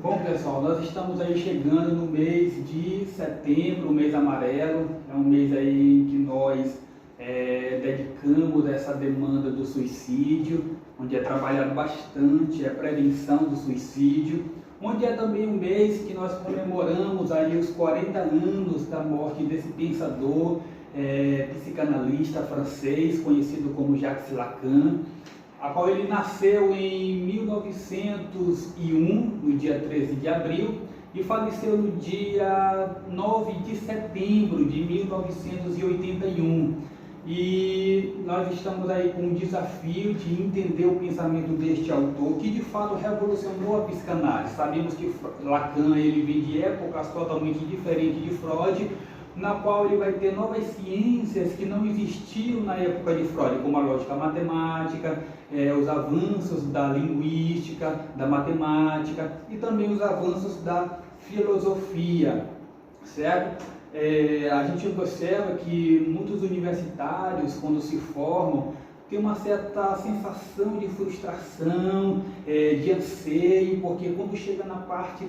Bom, pessoal, nós estamos aí chegando no mês de setembro, o mês amarelo. É um mês aí que nós dedicamos a essa demanda do suicídio, onde é trabalhado bastante a prevenção do suicídio, onde é também um mês que nós comemoramos aí os 40 anos da morte desse pensador, psicanalista francês, conhecido como Jacques Lacan, a qual ele nasceu em 1901, no dia 13 de abril, e faleceu no dia 9 de setembro de 1981. E nós estamos aí com o desafio de entender o pensamento deste autor, que de fato revolucionou a psicanálise. Sabemos que Lacan ele vem de épocas totalmente diferentes de Freud, na qual ele vai ter novas ciências que não existiam na época de Freud, como a lógica matemática, os avanços da linguística, da matemática e também os avanços da filosofia, certo? A gente observa que muitos universitários, quando se formam, tem uma certa sensação de frustração, de anseio, porque quando chega na parte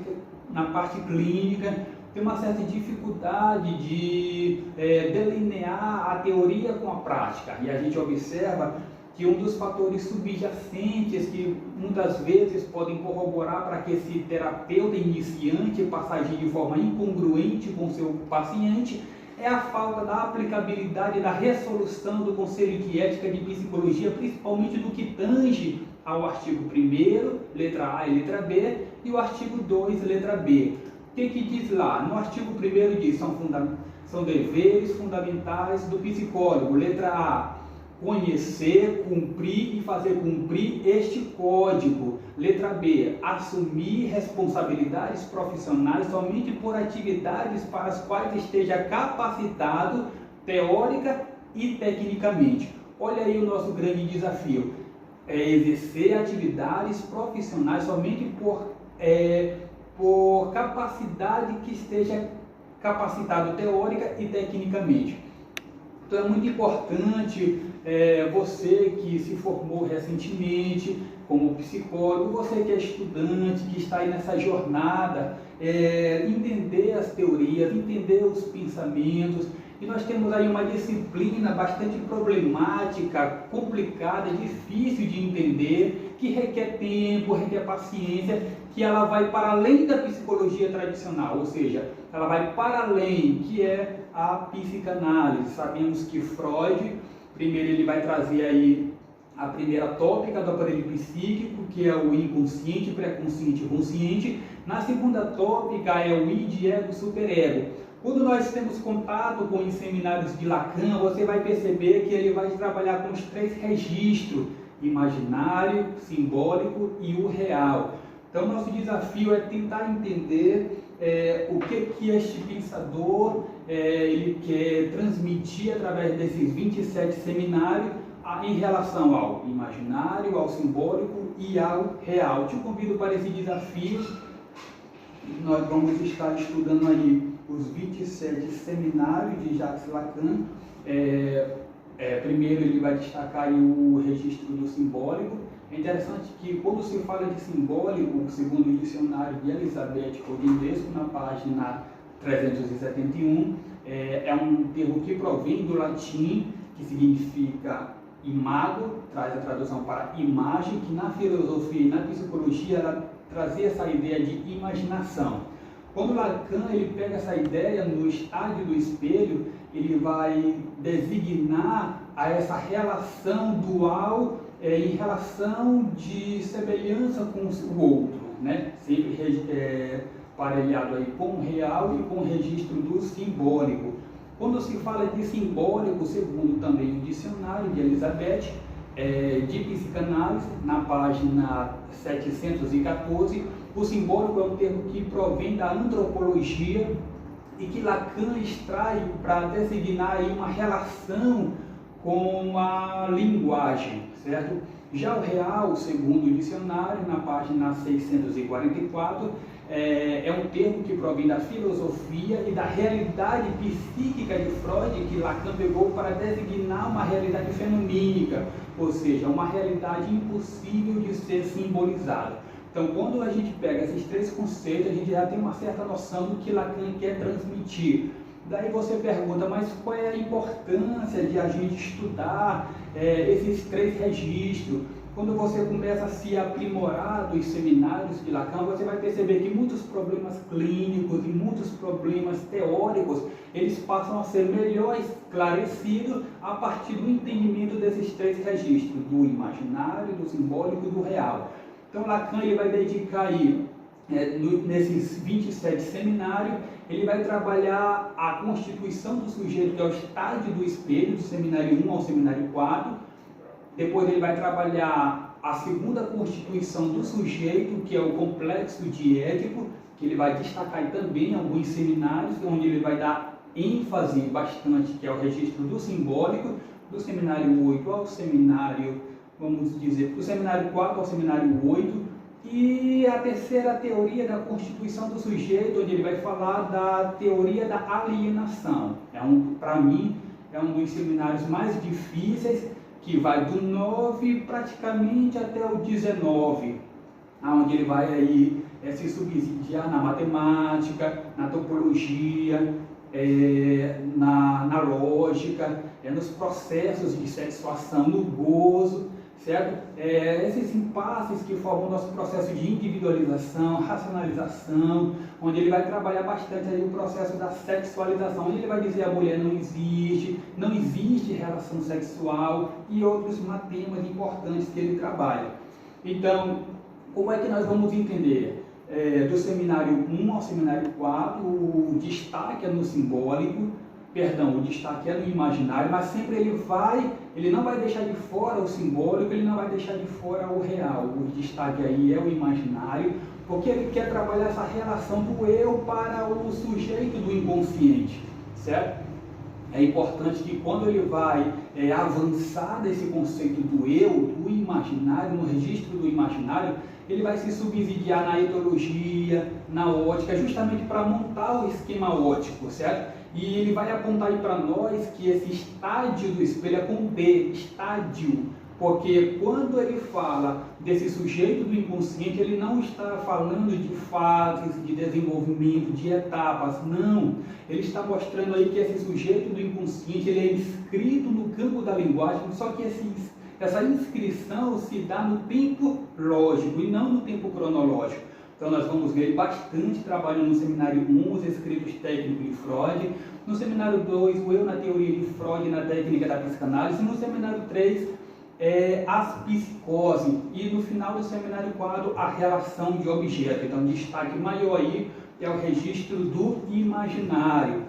clínica, tem uma certa dificuldade de delinear a teoria com a prática. E a gente observa que um dos fatores subjacentes que muitas vezes podem corroborar para que esse terapeuta iniciante passe a agir de forma incongruente com seu paciente é a falta da aplicabilidade da resolução do Conselho de Ética de Psicologia, principalmente no que tange ao artigo 1º, letra A e letra B, e o artigo 2, letra B. O que diz lá? No artigo 1º diz, são deveres fundamentais do psicólogo. Letra A, conhecer, cumprir e fazer cumprir este código. Letra B, assumir responsabilidades profissionais somente por atividades para as quais esteja capacitado teórica e tecnicamente. Olha aí o nosso grande desafio. Exercer atividades profissionais somente por capacidade que esteja capacitado teórica e tecnicamente. Então é muito importante você que se formou recentemente como psicólogo, você que é estudante, que está aí nessa jornada, entender as teorias, entender os pensamentos. E nós temos aí uma disciplina bastante problemática, complicada, difícil de entender, que requer tempo, requer paciência, que ela vai para além da psicologia tradicional, ou seja, ela vai para além, que é a psicanálise. Sabemos que Freud, primeiro ele vai trazer aí a primeira tópica do aparelho psíquico, que é o inconsciente, pré-consciente e consciente. Na segunda tópica é o id, ego, superego. Quando nós temos contato com os seminários de Lacan, você vai perceber que ele vai trabalhar com os 3 registros: imaginário, simbólico e o real. Então, nosso desafio é tentar entender o que este pensador ele quer transmitir através desses 27 seminários em relação ao imaginário, ao simbólico e ao real. Te convido para esse desafio. Nós vamos estar estudando aí os 27 seminários de Jacques Lacan. Primeiro ele vai destacar aí o registro do simbólico. É interessante que quando se fala de simbólico, segundo o dicionário de Elizabeth Codingesco, na página 371, é um termo que provém do latim, que significa imago, traz a tradução para imagem, que na filosofia e na psicologia ela trazia essa ideia de imaginação. Quando Lacan ele pega essa ideia no estádio do espelho, ele vai designar a essa relação dual em relação de semelhança com o outro, né? Sempre parelhado aí com o real e com o registro do simbólico. Quando se fala de simbólico, segundo também o dicionário de Elizabeth, de psicanálise, na página 714, o simbólico é um termo que provém da antropologia e que Lacan extrai para designar aí uma relação com a linguagem, certo? Já o real, segundo o dicionário, na página 644, é um termo que provém da filosofia e da realidade psíquica de Freud, que Lacan pegou para designar uma realidade fenomênica, ou seja, uma realidade impossível de ser simbolizada. Então, quando a gente pega esses três conceitos, a gente já tem uma certa noção do que Lacan quer transmitir. Daí você pergunta, mas qual é a importância de a gente estudar esses três registros? Quando você começa a se aprimorar dos seminários de Lacan, você vai perceber que muitos problemas clínicos e muitos problemas teóricos, eles passam a ser melhor esclarecidos a partir do entendimento desses três registros, do imaginário, do simbólico e do real. Então Lacan ele vai dedicar aí, nesses 27 seminários, ele vai trabalhar a constituição do sujeito, que é o estágio do espelho, do seminário 1 ao seminário 4. Depois ele vai trabalhar a segunda constituição do sujeito, que é o complexo de Édipo, que ele vai destacar também em alguns seminários, onde ele vai dar ênfase bastante, que é o registro do simbólico, do seminário 8 ao seminário, vamos dizer, do seminário 4 ao seminário 8, e a terceira teoria da constituição do sujeito, onde ele vai falar da teoria da alienação. Para mim, é um dos seminários mais difíceis, que vai do 9 praticamente até o 19, onde ele vai aí se subsidiar na matemática, na topologia, na lógica, nos processos de sexuação, no gozo, certo? Esses impasses que formam o nosso processo de individualização, racionalização, onde ele vai trabalhar bastante aí o processo da sexualização, onde ele vai dizer a mulher não existe relação sexual e outros temas importantes que ele trabalha. Então, como é que nós vamos entender? Do seminário 1 ao seminário 4, o destaque é no simbólico, o destaque é no imaginário, mas sempre ele não vai deixar de fora o simbólico, ele não vai deixar de fora o real. O destaque aí é o imaginário, porque ele quer trabalhar essa relação do eu para o sujeito do inconsciente, certo? É importante que quando ele vai avançar desse conceito do eu, do imaginário, no registro do imaginário, ele vai se subsidiar na etologia, na ótica, justamente para montar o esquema ótico, certo? E ele vai apontar aí para nós que esse estádio do espelho é com D, estádio, porque quando ele fala desse sujeito do inconsciente, ele não está falando de fases, de desenvolvimento, de etapas, não. Ele está mostrando aí que esse sujeito do inconsciente, ele é inscrito no campo da linguagem, só que essa inscrição se dá no tempo lógico e não no tempo cronológico. Então nós vamos ver bastante trabalho no seminário 1, os escritos técnicos de Freud, no seminário 2, o eu na teoria de Freud e na técnica da psicanálise, no seminário 3, as psicose, e no final do seminário 4, a relação de objeto. Então destaque maior aí é o registro do imaginário.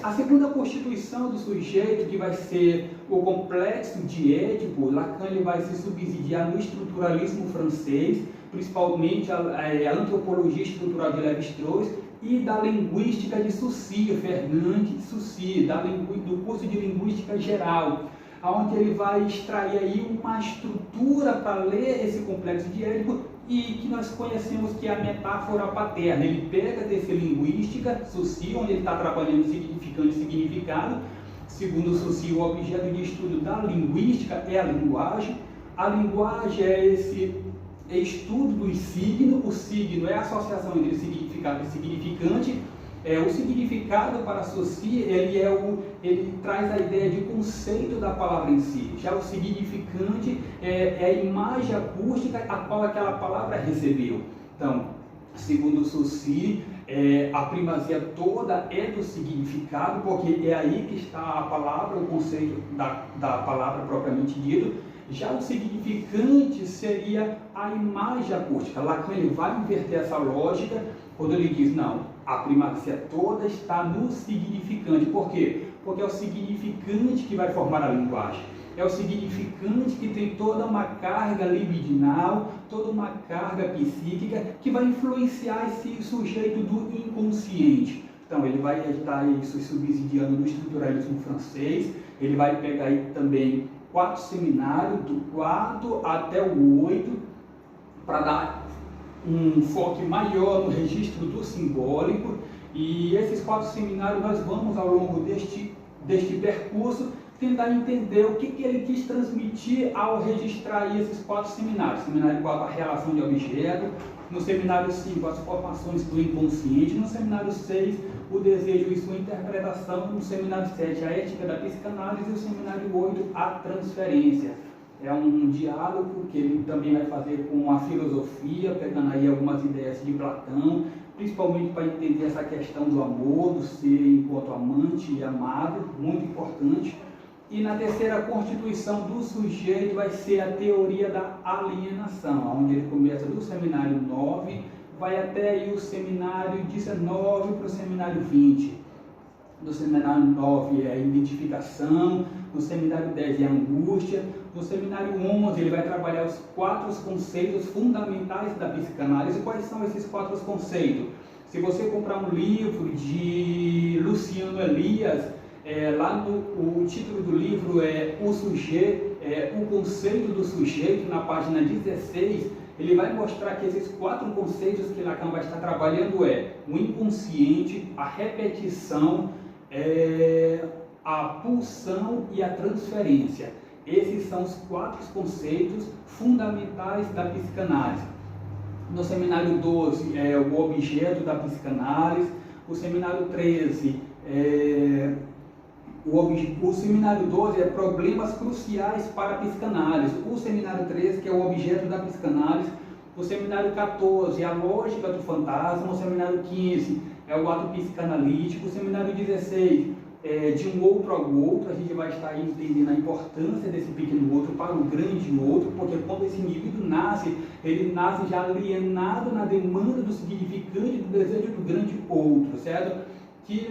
A segunda constituição do sujeito, que vai ser o complexo de Édipo, Lacan ele vai se subsidiar no estruturalismo francês, principalmente a antropologia estrutural de Lévi-Strauss e da linguística de Saussure, Fernand de Saussure, do curso de linguística geral, onde ele vai extrair aí uma estrutura para ler esse complexo de Édipo e que nós conhecemos que é a metáfora paterna. Ele pega desse linguística, Saussure, onde ele está trabalhando significante e significado. Segundo Saussure, o objeto de estudo da linguística é a linguagem. A linguagem é esse estudo dos signos. O signo é a associação entre significado e significante. O significado para Saussure, ele traz a ideia de conceito da palavra em si. Já o significante é a imagem acústica a qual aquela palavra recebeu. Então, segundo Saussure, a primazia toda é do significado, porque é aí que está a palavra, o conceito da palavra propriamente dito. Já o significante seria a imagem acústica. Lacan ele vai inverter essa lógica quando ele diz, não, a primazia toda está no significante. Por quê? Porque é o significante que vai formar a linguagem. É o significante que tem toda uma carga libidinal, toda uma carga psíquica que vai influenciar esse sujeito do inconsciente. Então ele vai estar isso subsidiando no estruturalismo francês, ele vai pegar aí também 4 seminários, do 4 até o 8, para dar um foco maior no registro do simbólico. E esses 4 seminários nós vamos ao longo deste percurso tentar entender o que ele quis transmitir ao registrar esses 4 seminários. Seminário 4, a relação de objeto. No seminário 5, as formações do inconsciente. No seminário 6, o desejo e sua interpretação. No seminário 7, a ética da psicanálise. E o seminário 8, a transferência. É um diálogo que ele também vai fazer com a filosofia, pegando aí algumas ideias de Platão, principalmente para entender essa questão do amor, do ser enquanto amante e amado, muito importante. E na terceira constituição do sujeito vai ser a teoria da alienação, onde ele começa do seminário 9, vai até aí o seminário 19 para o seminário 20. No seminário 9 é a identificação, no seminário 10 é a angústia, no seminário 11 ele vai trabalhar os 4 conceitos fundamentais da psicanálise. Quais são esses 4 conceitos? Se você comprar um livro de Luciano Elias, lá o título do livro é o sujeito, o conceito do sujeito, na página 16, ele vai mostrar que esses 4 conceitos que Lacan vai estar trabalhando o inconsciente, a repetição, a pulsão e a transferência. Esses são os 4 conceitos fundamentais da psicanálise. No seminário 12 é o objeto da psicanálise, o seminário 13 o seminário 12 é problemas cruciais para a psicanálise, o seminário 13 que é o objeto da psicanálise, o seminário 14 é a lógica do fantasma, o seminário 15 é o ato psicanalítico, o seminário 16 de um outro ao outro. A gente vai estar aí entendendo a importância desse pequeno outro para o grande outro, porque quando esse indivíduo nasce, ele nasce já alienado na demanda do significante do desejo do grande outro, certo? Que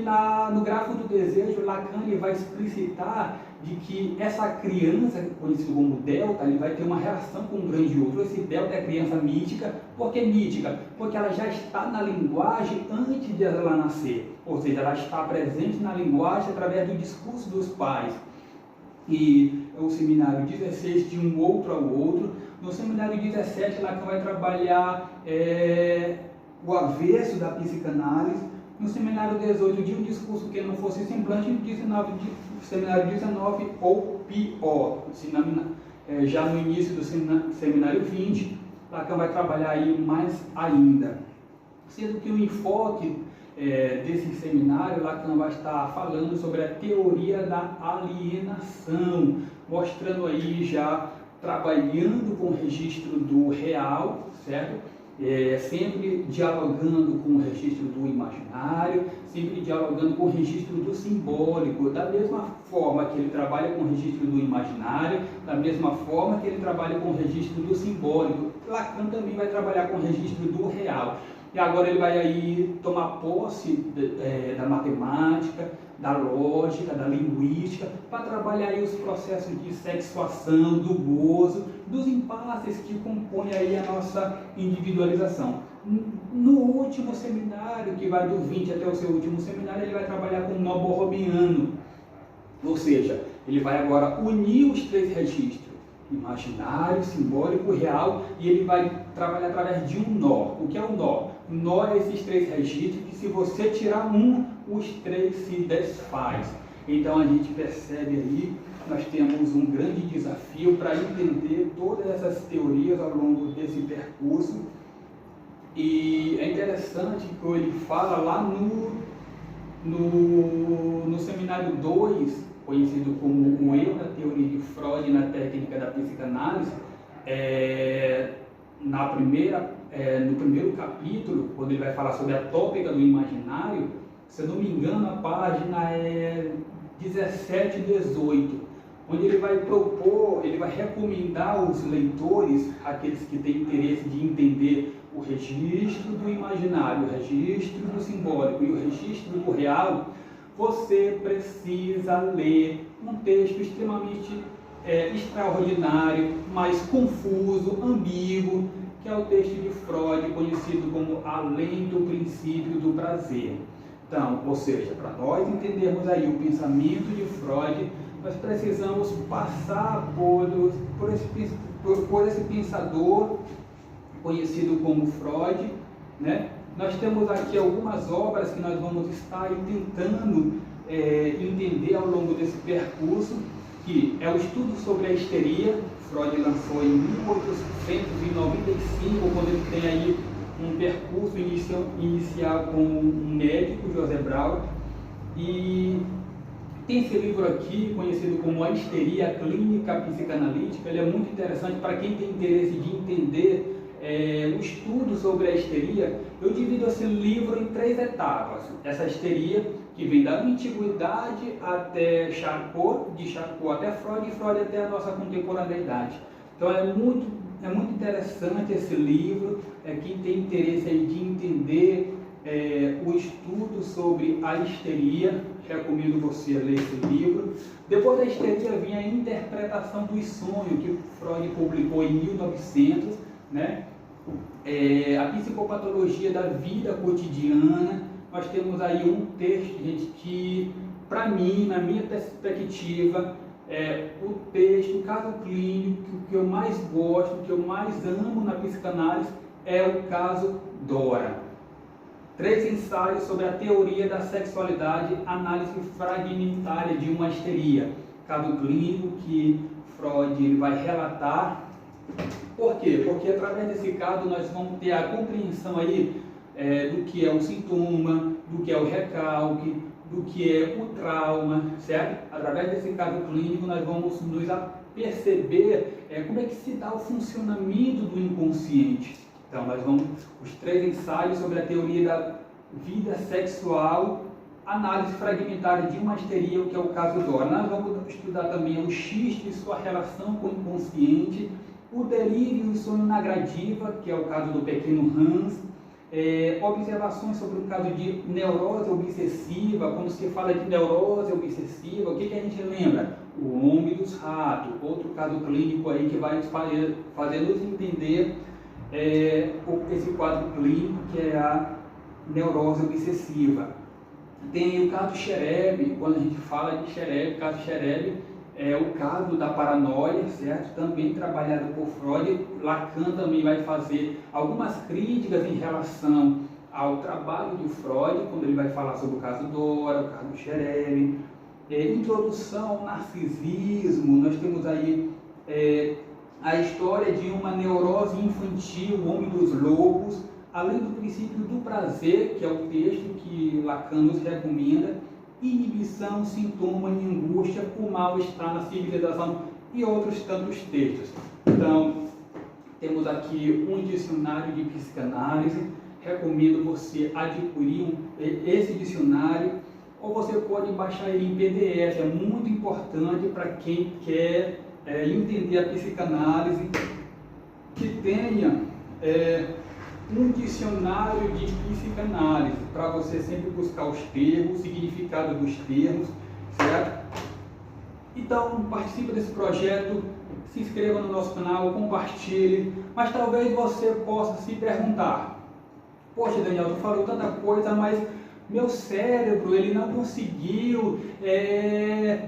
no gráfico do desejo, Lacan ele vai explicitar de que essa criança, conhecida como delta, ele vai ter uma relação com o grande outro. Esse delta é a criança mítica. Por que mítica? Porque ela já está na linguagem antes de ela nascer, ou seja, ela está presente na linguagem através do discurso dos pais. E o seminário 16, de um outro ao outro. No seminário 17, Lacan vai trabalhar o avesso da psicanálise. No seminário 18, de um discurso que não fosse semblante. No seminário 19, ou pior. Já no início do seminário 20, Lacan vai trabalhar aí mais ainda. Sendo que o enfoque desse seminário, Lacan vai estar falando sobre a teoria da alienação, mostrando aí já, trabalhando com o registro do real, certo? Sempre dialogando com o registro do imaginário, sempre dialogando com o registro do simbólico, da mesma forma que ele trabalha com o registro do imaginário, da mesma forma que ele trabalha com o registro do simbólico, Lacan também vai trabalhar com o registro do real. E agora ele vai aí tomar posse da matemática, da lógica, da linguística, para trabalhar aí os processos de sexuação, do gozo, dos impasses que compõem aí a nossa individualização. No último seminário, que vai do 20 até o seu último seminário, ele vai trabalhar com o nó borromiano, ou seja, ele vai agora unir os 3 registros, imaginário, simbólico, real, e ele vai trabalhar através de um nó. O que é o nó? O nó é esses 3 registros que, se você tirar um, os 3 se desfaz. Então a gente percebe aí, nós temos um grande desafio para entender todas essas teorias ao longo desse percurso. E é interessante que ele fala lá no seminário 2, conhecido como o eu da teoria de Freud na técnica da psicanálise, no primeiro capítulo, quando ele vai falar sobre a tópica do imaginário, se eu não me engano, a página é 17 e 18, onde ele vai propor, ele vai recomendar aos leitores, aqueles que têm interesse de entender o registro do imaginário, o registro do simbólico e o registro do real, você precisa ler um texto extremamente extraordinário, mas confuso, ambíguo, que é o texto de Freud, conhecido como Além do Princípio do Prazer. Então, ou seja, para nós entendermos aí o pensamento de Freud, nós precisamos passar por esse pensador conhecido como Freud, né? Nós temos aqui algumas obras que nós vamos estar aí tentando entender ao longo desse percurso, que é o estudo sobre a histeria. Freud lançou em 1895, quando ele tem aí um percurso inicial com um médico, José Brauer, e tem esse livro aqui, conhecido como A Histeria Clínica Psicanalítica. Ele é muito interessante para quem tem interesse de entender o estudo sobre a histeria. Eu divido esse livro em 3 etapas. Essa histeria que vem da antiguidade até Charcot, de Charcot até Freud, e Freud até a nossa contemporaneidade. Então é muito interessante esse livro. Quem tem interesse aí de entender o estudo sobre a histeria, recomendo você ler esse livro. Depois da histeria vem a interpretação dos sonhos, que Freud publicou em 1900, né? A psicopatologia da vida cotidiana. Nós temos aí um texto, gente, que para mim, na minha perspectiva, o texto, o caso clínico que eu mais gosto, que eu mais amo na psicanálise, é o caso Dora. 3 ensaios sobre a teoria da sexualidade, análise fragmentária de uma histeria. Caso clínico que Freud vai relatar. Por quê? Porque através desse caso nós vamos ter a compreensão aí do que é o sintoma, do que é o recalque, do que é o trauma, certo? Através desse caso clínico nós vamos nos perceber como é que se dá o funcionamento do inconsciente. Então nós vamos, os 3 ensaios sobre a teoria da vida sexual, análise fragmentária de uma histeria, o que é o caso Dora. Nós vamos estudar também o xiste e sua relação com o inconsciente, o delírio e sonho na gradiva, que é o caso do pequeno Hans, observações sobre o caso de neurose obsessiva. Quando se fala de neurose obsessiva, o que a gente lembra? O homem dos ratos, outro caso clínico aí que vai fazer nos entender esse quadro clínico que é a neurose obsessiva. Tem o caso Chereb. Quando a gente fala de Chereb, o caso Chereb é o caso da paranoia, certo? Também trabalhado por Freud. Lacan também vai fazer algumas críticas em relação ao trabalho de Freud, quando ele vai falar sobre o caso Dora, o caso Chereb. Introdução ao narcisismo. Nós temos aí a história de uma neurose infantil, o homem dos lobos, além do princípio do prazer, que é o texto que Lacan nos recomenda, inibição, sintoma e angústia, o mal-estar na civilização e outros tantos textos. Então, temos aqui um dicionário de psicanálise. Recomendo você adquirir esse dicionário, ou você pode baixar ele em PDF. É muito importante para quem quer entender a psicanálise, que tenha um dicionário de psicanálise, para você sempre buscar os termos, o significado dos termos, certo? Então, participe desse projeto, se inscreva no nosso canal, compartilhe, mas talvez você possa se perguntar: poxa, Daniel, tu falou tanta coisa, mas meu cérebro, ele não conseguiu,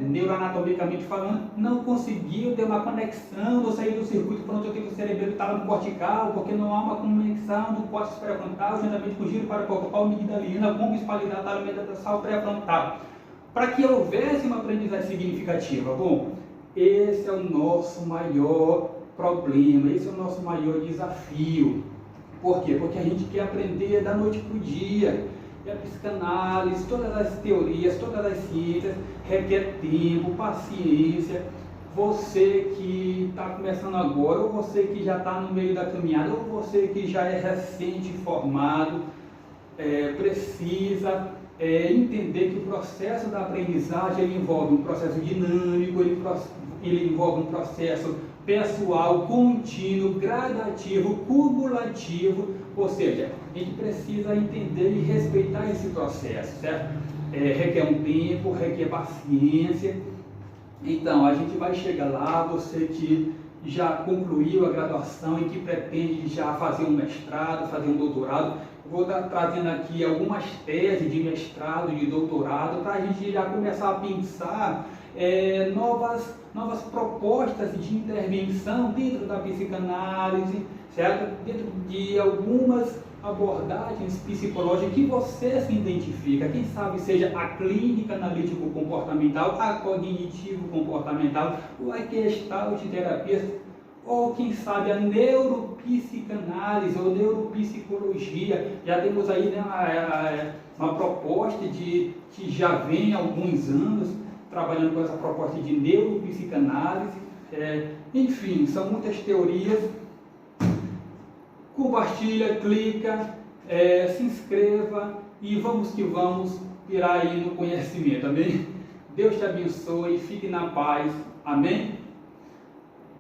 neuroanatomicamente falando, não conseguiu ter uma conexão do sair do circuito frontotemporal cerebelo estava no cortical, porque não há uma conexão do córtex pré-frontal, juntamente com o giro paracorpal, amigdalina, bomba espalhada, talamento pré-frontal. Para que houvesse uma aprendizagem significativa. Bom, esse é o nosso maior problema, esse é o nosso maior desafio. Por quê? Porque a gente quer aprender da noite para o dia. E a psicanálise, todas as teorias, todas as ciências requer tempo, paciência. Você que está começando agora, ou você que já está no meio da caminhada, ou você que já é recente formado, precisa entender que o processo da aprendizagem ele envolve um processo dinâmico, ele envolve um processo pessoal, contínuo, gradativo, cumulativo, ou seja, a gente precisa entender e respeitar esse processo, certo? Requer um tempo, requer paciência. Então, a gente vai chegar lá, você que já concluiu a graduação e que pretende já fazer um mestrado, fazer um doutorado, eu vou estar trazendo aqui algumas teses de mestrado, de doutorado, para a gente já começar a pensar novas propostas de intervenção dentro da psicanálise, certo? Dentro de algumas abordagens psicológicas que você se identifica. Quem sabe seja a clínica analítico-comportamental, a cognitivo-comportamental, ou a gestalt terapia, ou quem sabe a neuropsicanálise ou neuropsicologia. Já temos aí, né, uma proposta que já vem há alguns anos trabalhando com essa proposta de neuropsicanálise. Enfim, são muitas teorias. Compartilha, clica, se inscreva e vamos que vamos virar aí no conhecimento, amém? Deus te abençoe, fique na paz, amém?